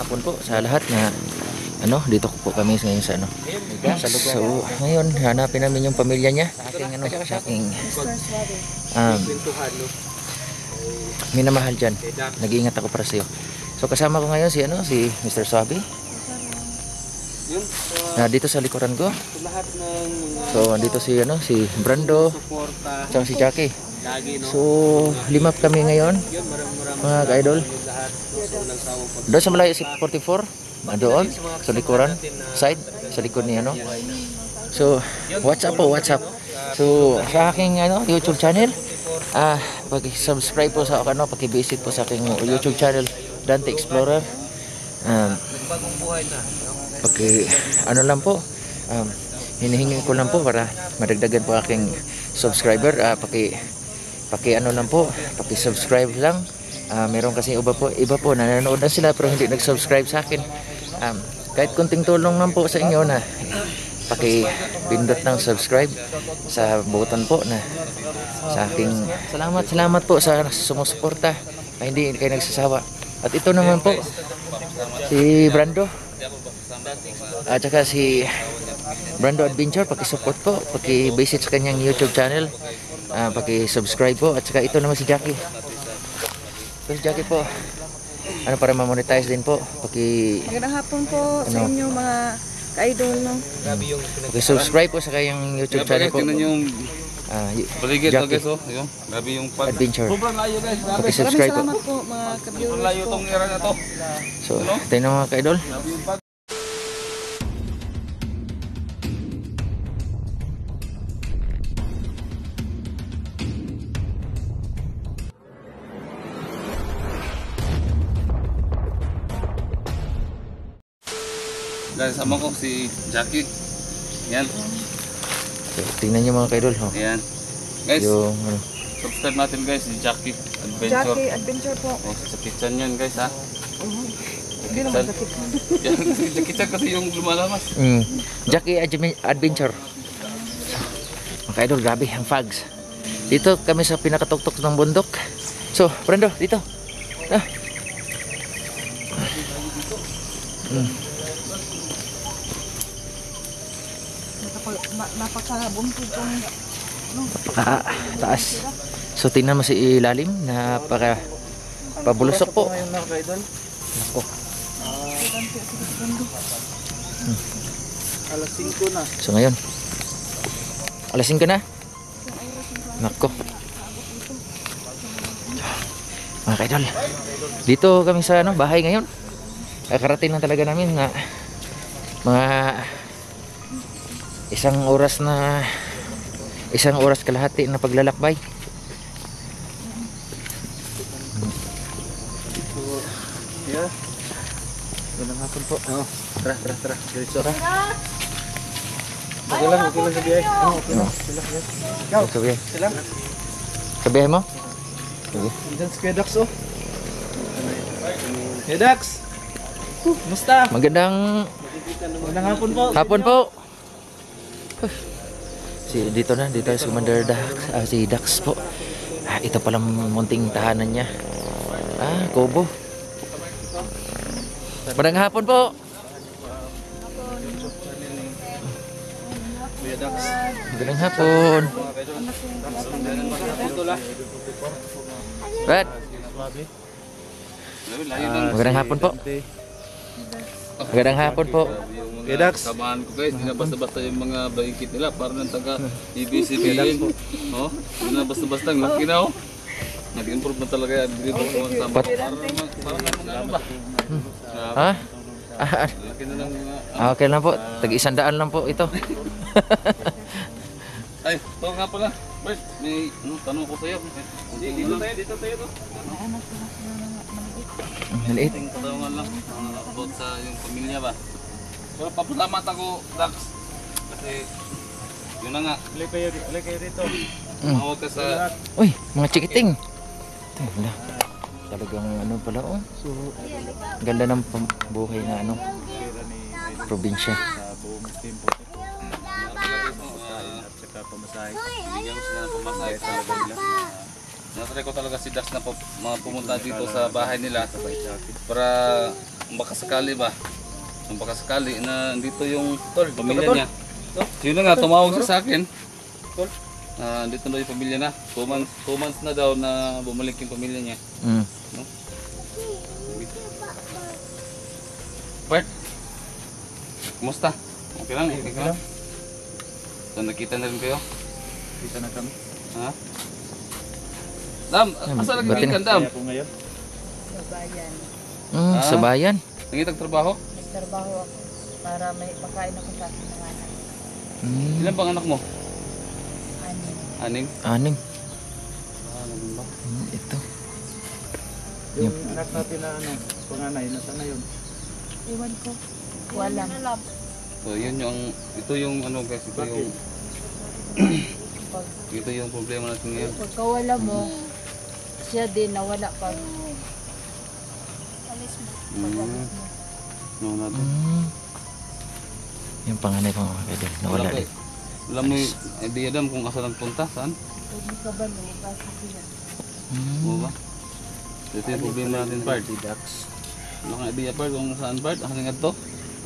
hapon po sa lahat na dito po kami ngayon sa So, ngayon hanapin namin yung pamilya niya. Sa aking minamahal diyan. Nag-iingat ako para sa iyo. So kasama ko ngayon si Mr. Swabe. Dito sa likuran ko. So dito si Brando, at si Jackie. So, 5 kami ngayon, mga ka-idol. Doon sa malayo si 44, doon, sa likuran, side, sa likod ni So, what's up po, what's up? So, sa aking YouTube channel, pag-subscribe po sa pag-visit po sa aking YouTube channel, Dante Explorer. Lang po, hinihingi ko lang po para madagdagan po aking subscriber. Lang po, paki-subscribe lang. Meron kasi iba po nanonood na sila pero hindi nag-subscribe sa akin. Kahit kunting tulong lang po sa inyo na paki-pindot ng subscribe sa button po na sa aking salamat po sa sumusuporta. Hindi kayo nagsasawa. At ito naman po si Brando at saka si Brando Adventure, paki-support po, paki-visit sa kanyang YouTube channel. Paki-subscribe po. At saka ito naman si Jackie. Ito si Jackie po. Para ma-monetize din po. Magandang hapon po sa inyo mga ka-idol, Paki-subscribe po sa kanyang YouTube channel po. Tingnan yung paligid Jackie guys, yung grabe yung Adventure. sobrang layo guys. Paki-subscribe po. Salamat po mga ka-viewers Sobrang layo po. tong era na to. So, tayo na mga ka-idol. Grabe yung pag guys, sama ko si Jackie. Yan. So, tingnan nyo mga ka-idol. Yan. Guys, Yung subscribe natin guys si Jackie Adventure. Jackie Adventure po. Sa kitchen yan guys ha. Hindi naman sakit. Yan, sa kitchen kasi yung lumalamas. Jackie Adventure. Mga ka-idol, grabe ang fogs. Dito kami sa pinakatuktok ng bundok. So, Brando, dito. Napaka-bumpy pong Taas. So, tingnan mo si ilalim. Pabulusok po. Ako. Alas 5 na. So, ngayon. Alas 5 na. Nako. Mga ka-idol. Dito kami sa bahay ngayon. Karating lang talaga namin na mga isang oras kalahati na paglalakbay. Yeah. Magandang hapon po. Tara. Diretso. Okay lang sa biyahe. Okay lang. Ikaw, sila. Sabihin mo? Sige. Diyan si Kuya Dax oh. Kuya Dax! Musta? Magandang hapon po. hapon po. Dito si Commander Dax, si Dax po. Ito pala munting tahanan niya. Kubo. Magandang hapon po. Kuya Dax. Magandang hapon. Brad, magandang hapon po. Magandang hapon po. Kuya Dax. Kabahan ko guys, hindi na basta-basta yung mga baikit nila. Parang ng taga EBCPN. Oh, hindi na basta-basta. Laki na oh. Nag-improve na talaga yan. Dito sa parang ba? Ha? Laki na lang mga... Okay lang po. Tag-100 lang po ito. Ay, ito nga pala. Bert, may tanong ko sa'yo. Dito tayo to. Maliit. Katanungan lang about sa yung pamilya ba. Pero papasalamat ako, Dax. Kasi yun na nga. Alay kayo rito. Mawag ka sa... Uy, mga chikiting. Wala. Talagang pala oh. So, ganda ng buhay na probinsya. Bigyan ko sila ng pamasahe talaga nila. Natry ko talaga si Dax na pumunta dito sa bahay nila para baka sakali ba? Baka sakali na dito yung pamilya niya. Yun na nga, tumawag siya sa akin. Dito na yung pamilya na. 2 months na daw na bumalik yung pamilya niya. No? Bert, kumusta? Okay lang, okay ka lang? So, nakita na rin kayo? Kita na kami. Ha? Dam, asa lagi batin. ka, Dam? Kaya po ngayon. Sa bayan. Sa bayan. Nangitag trabaho? Nagtrabaho ako para may pakain ako sa aking mga anak. Ilan bang anak mo? Ano? 6? Anim. Ganun ba? Ito. Yung anak natin na panganay, nasa na yun? Iwan ko. Walang. So, ito yung ano guys, ito yung problema natin ngayon. Pagka wala mo, siya din nawala pag No, natin. Yung panganay pa mga kaidol. Nawala din. Alam mo yung idea Dam kung asa nagpunta, saan? pag makabalo, basta sila. Oo ba? Ito yung problema natin, Bart. Wala kang idea, Bart, kung saan, Bart? Asa nga to?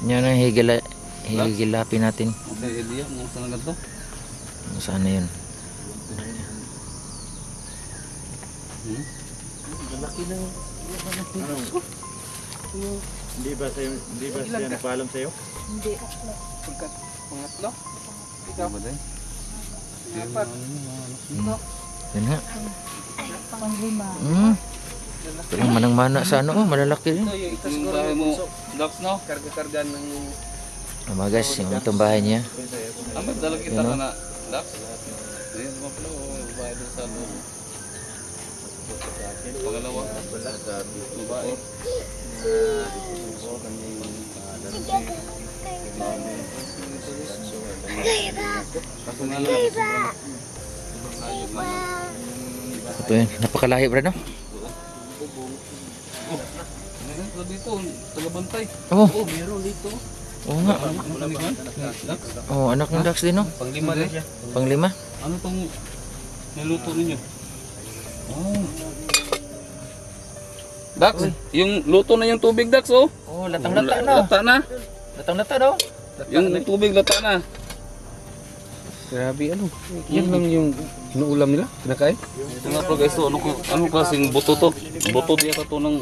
Yan ang higilapin natin. Asa yung idea kung saan nga to? Saan na yun? Malaki na ano? Hindi ba siya nagpaalam sa'yo? Hindi. Pangatlo? Ikaw ba din? Apat. Yan nga. Panglima. Ito lang manang-mana sa ano. Malalaki rin. Ito yung bahay mo, Dax, no? Karga-karga ng... Mga guys, yung itong bahay niya. May dalang kita ka na, Dax? Ayun, mga pala, bahay doon sa loob. Pangalawa, babae. Kaso nga lang, sobrang layo lang. Ito yun. Napakalahi bro, no? Ano dito, tagabantay. Oh, Meron dito. oo nga. Dax, Oh, anak ng Dax din, no? panglima din. Panglima. Ano tong niluto ninyo? Oh. Dax, yung luto na yung tubig, Dax, oh. Oh, Lata na. Latang-lata, no? Yung tubig lata na. Grabe ano. Yan lang yung inuulam nila, kinakain. Ito nga po guys, ano klaseng buto to? Buto diya to ng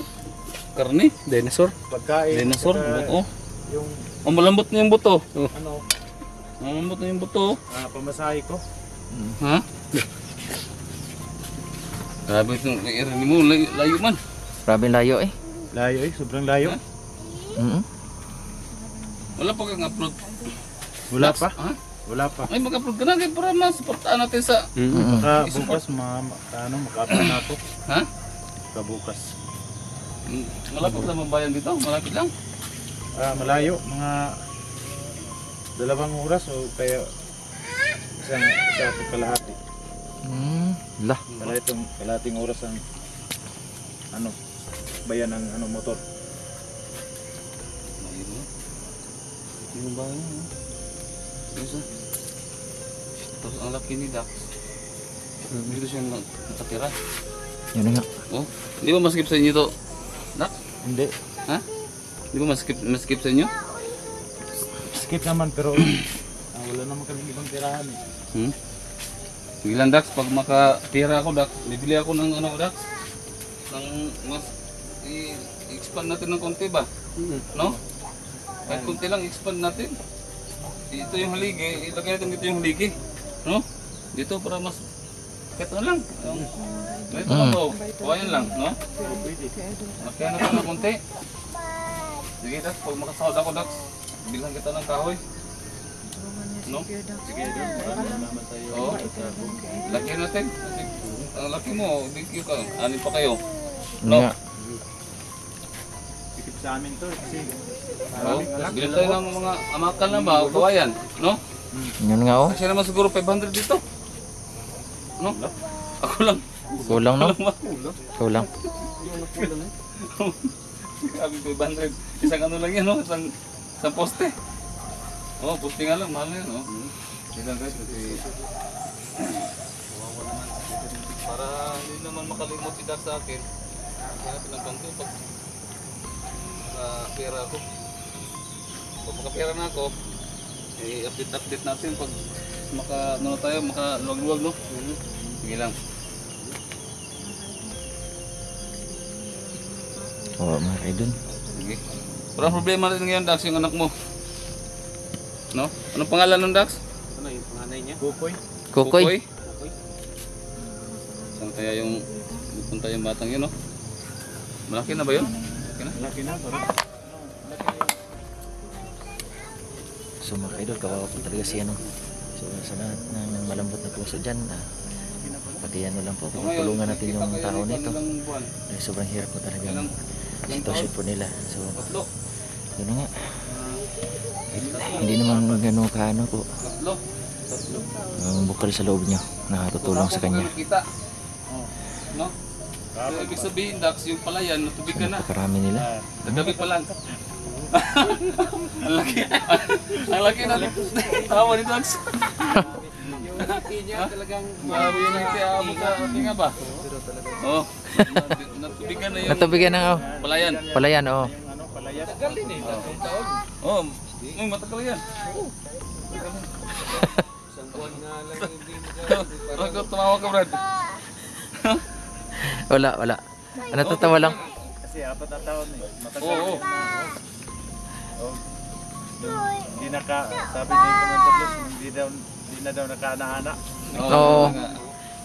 karne? Dinosaur. Pagkain. Dinosaur? Buto? Yung Oh, malambot na yung buto. ano, Malambot na yung buto. pamasahe ko. Ha? Grabe itong irin mo, layo man. Grabe layo eh. Layo sobrang layo. Wala pa kang upload. Wala Dax, pa. Ha? Wala pa. Ay, mag-upload ka na kaya para masuportaan natin sa... Baka bukas makapal na ako. Ha? Baka bukas. Malapit na mabayan dito, malapit lang. Malayo, mga 2 oras o kaya isa at kalahati. Lah. Kalahating oras ang bayan ng motor. Layo mo. Yung bahay mo. Isa. Tapos ang laki ni Dax. Dito siya nakatira. Yun na nga. Oh, hindi ba maskip sa inyo to? Dax? Hindi. Ha? Hindi ba maskip sa inyo? Skip naman pero wala naman kami ibang tirahan eh. Sige lang, Dax, pag makatira ako, Dax, bibili ako ng ano, Dax? Ng mas i-expand natin ng konti ba? No? Kahit konti lang, expand natin. Ito yung haligi, ilagay natin dito yung haligi. No? Dito para mas kahit ano lang. Ito lang to. Kuhayan lang, no? Makaya natin ng konti. Sige, Dax, pag makasahod ako, Dax, bilhan kita ng kahoy. No? Sige, oo. Laki natin. Ang laki mo, big you ka. Anin pa kayo. No? Nga. Sikip sa amin to kasi Oo. Bilhin tayo ng mga amakal na ba, kawayan. No? Yun nga, oh. Kasi naman siguro 500 dito. No? Ako lang. Kulang, no? Kulang. Sabi 500. Isang ano lang yan, no? Isang poste. Oh, poste nga lang, mahal na yan, no? Tignan guys, kasi kawawa naman. Para hindi naman makalimot si Dax sa akin. Kaya pinagbanto pag makapera ako. Pag makapera na ako, i-update natin pag makaluwag-luwag, no? Sige lang. Oo, mga kaidol. Sige. Parang problema rin ngayon, Dax, yung anak mo. No? Anong pangalan ng Dax? Ano yung panganay niya? Kukoy. Saan kaya yung pupunta yung batang yun, no? Malaki na ba yun? Malaki na? Laki na, parang. So mga kaidol, kawawa po talaga si ano. So sa lahat ng malambot na puso dyan, pati ano lang po, tulungan natin yung tao nito. Ilang buwan? Dahil sobrang hirap po talaga ng sitwasyon po nila. So Tatlo. yun nga. Hindi naman gano'n kaano po. Tatlo. Ang bukal sa loob niya nakatutulong sa kanya. Kita. No? So, ibig sabihin, Dax, yung palayan, natubig ka na. Napakarami nila. Nagabi pa lang. Ang laki. Ang laki na. Tawa ni Dax. Yung laki niya talagang Sabi yun ang tiyaabot sa ating nga ba? Oo. Natubigan na yung Natubigan ng palayan. palayan, oo. Ano, palayas. tagal din eh. Tatlong taon. Oo. Ay, matagal yan. Isang buwan nga lang hindi Bakit tumawa ka, Brad? Wala. Natatawa lang. Kasi 4 na taon eh. Matagal. Oo. Oh. Hindi sabi ni Commander Luz, hindi na daw nakaana-ana. Oo.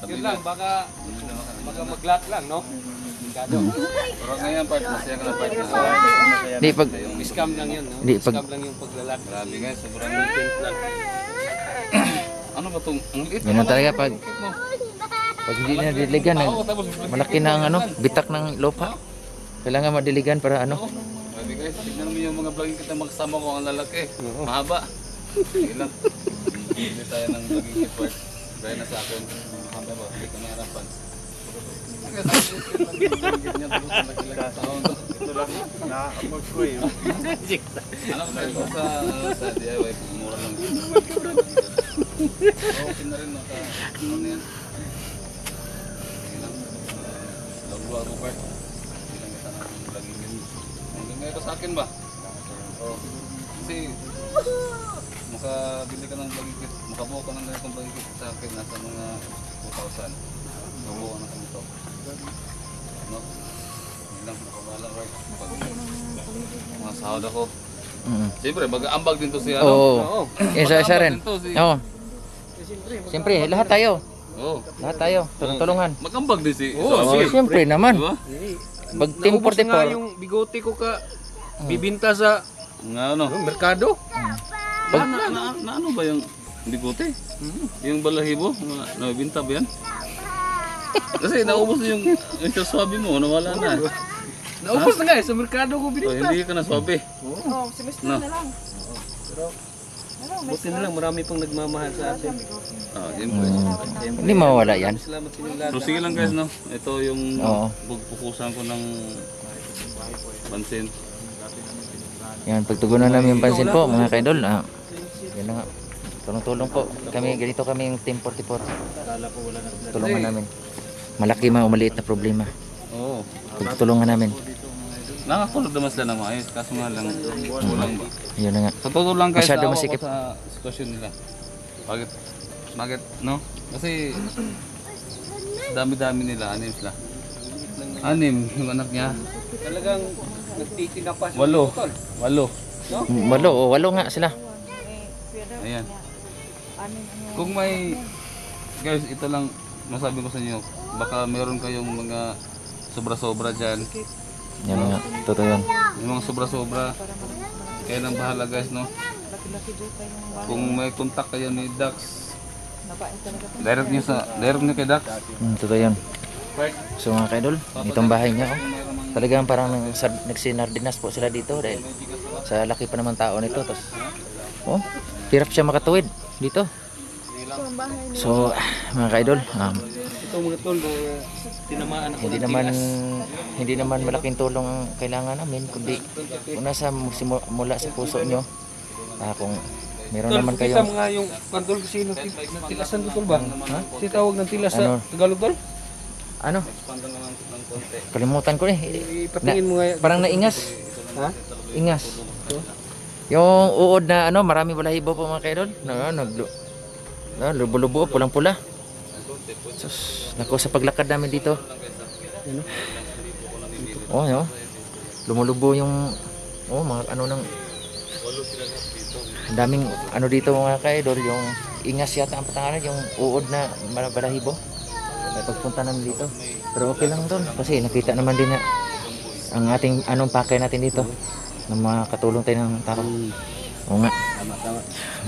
Yun lang, baka mag-lock lang, no? Kado. Pero ngayon, part, masaya ka na part na. Hindi pag Scam lang yun, no? Hindi, pag- Scam lang yung paglalak. Grabe guys, sobrang Content lang. Ano ba itong? Ang liit Ganun talaga pag mo. hindi na diligan, Oo, tapos malaki na ang ano, bitak ng lupa. Kailangan madiligan para ano. Grabe guys, tignan mo yung mga vlogging kita magsama ko, ang lalaki. Mahaba. Sige lang. Hindi tayo ng vlogging kit part. Gaya na sa akin. Mahaba ba? Hindi ka maharapan. Ito lang, na-upload ko eh. Ano ba ito sa DIY? Mura lang. Okay na rin naka ano na yan. Sige lang. Lagluwa mo part. Hindi lang kita ng vlogging kit. Hanggang ngayon ko sa akin ba? Oo. Kasi makabili ka ng vlogging kit, makabuo ka ng ganitong vlogging kit sa akin nasa mga 2,000. Mabuo ka na kami ito. No? Hindi lang, nakabala right. Pag mga sahod ako. Siyempre, mag-aambag din to siya. Oo. Isa rin. Mag-aambag din to si... Oo. Siyempre, lahat tayo. Oo. Lahat tayo. Tulungan. Mag-ambag din si... Oo, siyempre naman. Diba? Pag Team Naubos na nga 44. yung bigote ko ka bibinta sa Nga ano? merkado. Na ano ba yung bigote? Yung balahibo? Nabibinta ba yan? Kasi naubos na yung swabe mo, nawala na. Naubos na nga eh, sa merkado ko So, bininta. hindi ka na swabe. Oh, semester No. na lang. Buti na lang, marami pang nagmamahal sa atin. Ah, yun po. Hindi mawawala yan. Salamat sa inyong lahat. So sige lang guys, no? Ito yung Oo. pagpukusan ko ng pansin. Yan, pagtugunan namin yung pansin po, mga kaidol. Yan na nga. Tulong-tulong po. Ganito kami yung Team 44. Tulungan namin. Malaki man o maliit na problema. Oo. Pagtulungan namin. Nakakulog naman sila ng maayos, kaso nga lang kulang ba? Yun na nga. Sa totoo lang guys, Masyado naawa ko masikip. sa sitwasyon nila. Bakit, no? Kasi dami-dami nila, anim sila. Anim, yung anak niya. Talagang nagtitinda pa siya. 8. 8. Walo nga sila. Ayan. Kung may, guys, ito lang masabi ko sa inyo. Baka meron kayong mga sobra-sobra dyan. Yan na nga. Totoo yun. Yung mga sobra-sobra. Kaya nang bahala guys, no? Kung may contact kayo ni Dax, direct nyo kay Dax. Totoo yun. So mga kaidol, itong bahay niya, oh. Talagang parang nagsinardinas po sila dito dahil sa laki pa naman tao nito. Tapos, oh, hirap siya makatuwid dito. So, mga kaidol, Ito mga tol, tinamaan ako. hindi naman malaking tulong ang kailangan namin, kundi una sa mula sa puso nyo. Kung meron Tol, naman kita kayong mo nga yung pantol kasi tilasan ko tol ba? Ha? Si tawag ng tilas sa Ano? Tagalog tol? ano, kalimutan ko eh. Ipatingin mo nga. Parang naingas. Ha? Ingas. Yung uod na ano, marami balahibo po mga kaidol. Lubo-lubo, pulang-pula. Sus, nako sa paglakad namin dito. Oh, no. Lumulubo yung mga ano nang ang daming ano dito mga kaidol, yung ingas yata ang patangalan, yung uod na balahibo. May pagpunta namin dito. Pero okay lang doon kasi nakita naman din na ang ating anong pakay natin dito ng mga katulong tayo ng tao. Oo nga. Tama.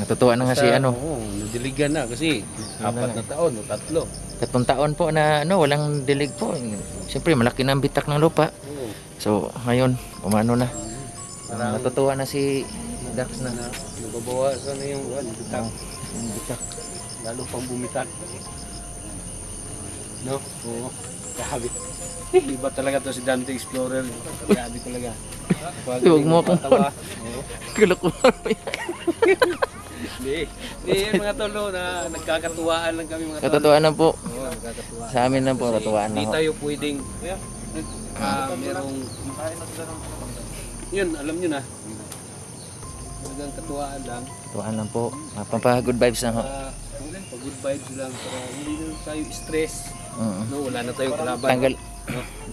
Natutuwa na nga si ano. Oo, nadiligan na kasi 4 na taon o 3. 3 taon po na ano, walang dilig po. Siyempre malaki na ang bitak ng lupa. Oo. So ngayon, umano na. Natutuwa na si Dax na. Nababawasan na yung bitak. Yung bitak. Lalo pang bumitak. No? Oo. Grabe. Iba talaga to si Dante Explorer. Grabe talaga. Huwag mo akong tawa. kulukuhan mo yan. Hindi mga tolo na nagkakatuwaan lang kami mga tolo. Katutuwa na po. Oo, nagkakatuwaan. Sa amin lang po, katutuwaan na Hindi ho. tayo pwedeng merong yun, alam nyo na. Talagang katuwaan lang. Katutuwaan lang po. Pampa-good vibes na ho. Good vibes lang para hindi na tayo stress. No, wala na tayong kalaban. Tanggal.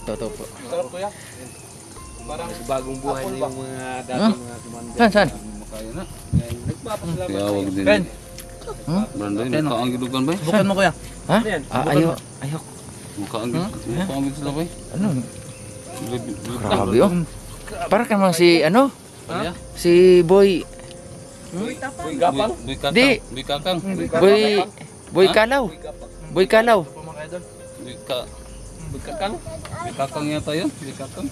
Totoo po. Parang bagong buhay na yung mga dating mga commander. Saan? Makaya na. Nagpapasalamat Kaya tayo. wag din. Brandoy, mukha ang gidugan ba? Bukan mo kuya. Ha? Yan. Ayok. Mukha ang gidugan sila ba? Ano? Grabe oh. Para ka naman si ano? Si Boy. Uy, gapang. Boy kakang. Di. Boy kakang. Boy Kalaw. Boy Kalaw. Boy ka. Uy, kakang. Boy kakang yata yun. Boy kakang.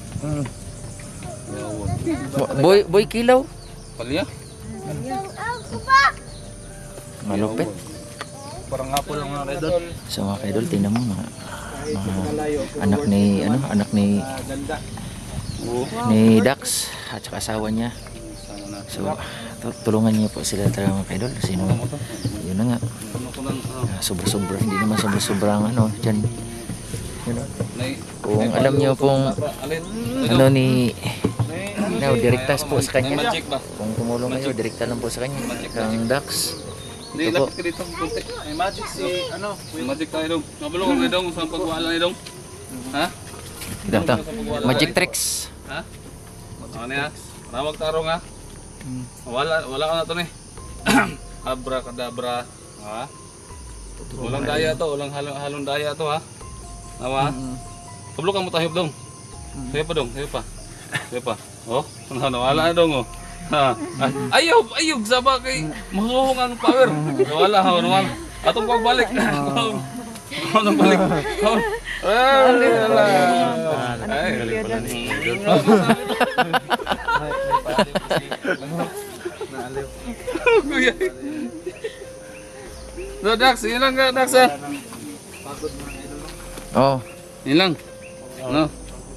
Boy Kilaw. Palya? Malupit. Parang nga po lang mga kaidol. So mga kaidol, tingnan mo mga anak ni Ganda. ni Dax at saka asawa niya. So tulungan niyo po sila talaga mga kaidol. Sino? Yun na nga. Sobra-sobra, hindi naman sobra-sobrang ano diyan. Yun know? Kung alam niyo pong ano ni direktas po sa kanya. Kung tumulong kayo, direkta lang po sa kanya. Kang Dax. Hindi, Ito po. lapit ka dito. Kunti. May magic si ano. May magic tayo dong. Mabalo ko kayo dong. Saan pagwala niyo dong? Ha? Ito. Magic tricks. Ha? Ano niya? Rawag tarong ha? Wala ka na to ni. Abracadabra. Ha? Walang daya to. Walang halong daya to ha? Nawa? Kablo ka mo tayo dong. Sayo pa dong. Sayo pa. Oh? Nawala na dong oh. Ha. Ayaw, saba kay masuhong ang power. Wala ha, naman. Atong pagbalik. Atong balik. Wala. Ay, galing pala ni. Kuya. No, Dax, yun lang ka, Dax ha. Oh. Yun lang. No.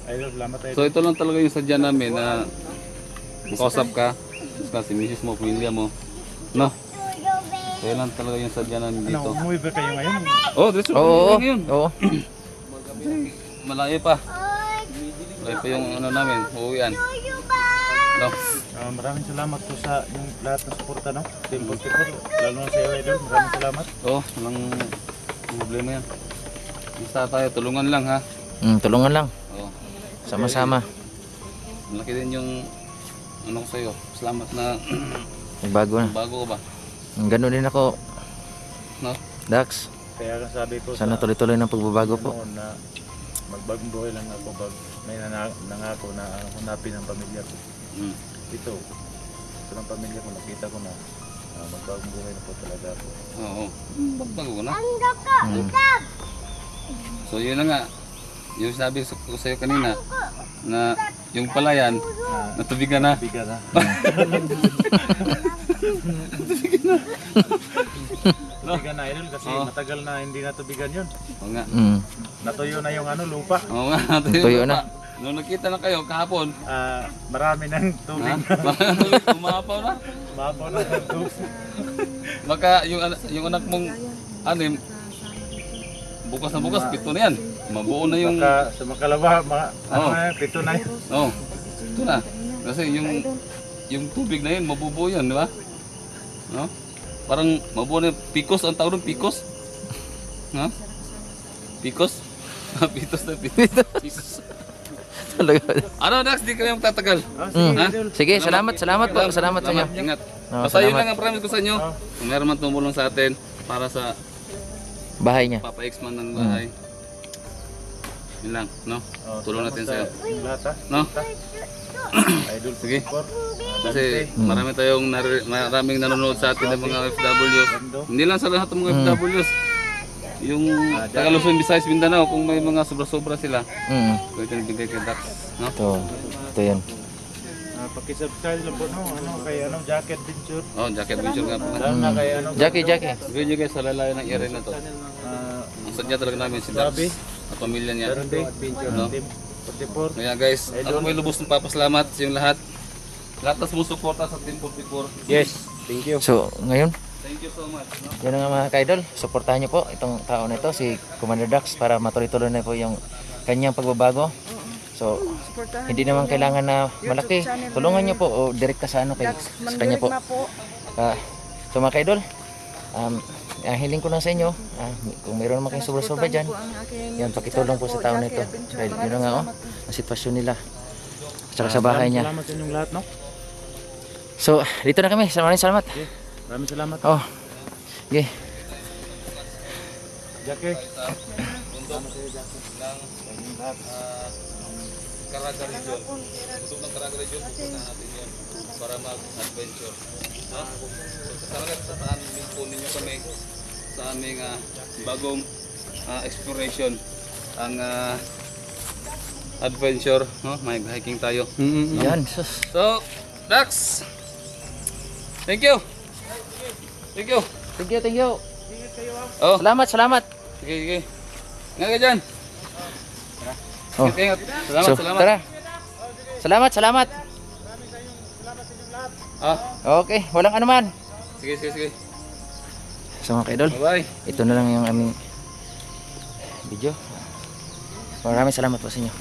Idol, salamat tayo. So ito lang talaga yung sadya namin na makausap ka. Kasi misis mo, pamilya mo. No? So yun lang talaga yung sadya namin Ano, dito. umuwi ba kayo ngayon? Oh, dito Oo. yun. Oo. Malayo pa. Malayo pa yung ano namin, uuwian. No? Maraming salamat po sa yung lahat ng suporta, no? Team Volticore, lalo na sa iyo, Idol. Maraming salamat. Oh, walang problema yan. Basta tayo, tulungan lang ha. Tulungan lang. Oh. Sama-sama. Malaki din yung ano ko sa'yo. Salamat na Bago na. bago ka ba? Ganun din ako, No? Dax. Kaya ka sabi ko Sana tuloy-tuloy ng pagbabago po. noon na magbagong buhay lang ako pag may nangako na hanapin ang pamilya ko. Mm. Ito ng pamilya ko, nakita ko na magbagong buhay na po talaga ako. Oo. Bago ko na. So yun na nga. Yung sabi ko sa'yo kanina na yung palayan natubigan na. Biga na. Tubigan na, Idol, kasi matagal na hindi natubigan yun. Oo nga. Natuyo na yung lupa. Oo nga. Tuyo na. Nung nakita na kayo kahapon, Marami ng tubig. umapaw na. Mabaw na ng tubig. Baka yung anak mong anim, bukas na bukas, pito na yan. Mabuo na yung... Baka sa makalaba, Oo. pito na yun. Oh, ito na. Kasi yung tubig na yun, mabubuo yan, di ba? No? Parang mabuo na pikos, ang tawag doon, pikos? No? Pikos? Pitos na pikos. Talaga. Ano, Dax, di kami magtatagal. Ha? Sige, salamat po. Salamat sa inyo. Ingat. Oh, Basta yun salamat. lang ang promise ko sa inyo. Kung meron man tumulong sa atin para sa Bahay niya. papa-ex-man ng bahay. Yun lang, no? Tulong natin sa'yo. Yung lahat ha. No? Idol Sige. Por. Kasi marami tayong maraming nanonood sa atin ng mga OFWs. Hindi lang sa lahat ng mga OFWs. Yung taga Luzon, Visayas, Mindanao, kung may mga sobra-sobra sila, pwede nabigay kay Dax, no? Ito yan. Paki-subscribe lang po no, kay Jacket Venture. Oh, Jacket Venture nga po. Lalo na kay Jackie. Video guys, sa lalayo ng area na to. Ang sadya talaga namin si Dax at pamilya niya. No? Team 44. Kaya guys, ako may lubos ng papasalamat sa yung lahat. Lahat na sumusuporta sa Team 44. Yes, thank you. So, ngayon, Thank you so much. No? yun nga mga ka-idol, suportahan niyo po itong tao na ito, si Commander Dax, para matuloy-tuloy na po yung kanyang pagbabago. So, Suportahan hindi naman kailangan na malaki. Tulungan niyo po o direkta sa ano kay sa kanya po. na po. So mga ka-idol, hiling ko lang sa inyo, kung mayroon naman kayong sobra-sobra dyan, Po ang aking yan, pakitulong po sa tao na ito. Dahil yun na nga ang sitwasyon nila. Tsaka sa bahay niya. Salamat sa inyong lahat no. So, dito na kami. Maraming salamat. Maraming salamat. Oh. Okay. Jacket. Caraga Region. Bundok ng Caraga Region, pupunta natin yun para mag-adventure. Ha? So, sa saan po ninyo kami sa aming bagong exploration. Ang adventure, no? May hiking tayo. Yan. Sus. So, Dax! Thank you! Thank you! Thank you. Oh, Salamat. sige. Ingat ka dyan! Oh. Ingat. So, Salamat. tara. Salamat. Ah, Okay, walang anuman. sige. So mga ka-idol, Bye-bye. ito na lang yung aming video. Maraming salamat po sa inyo.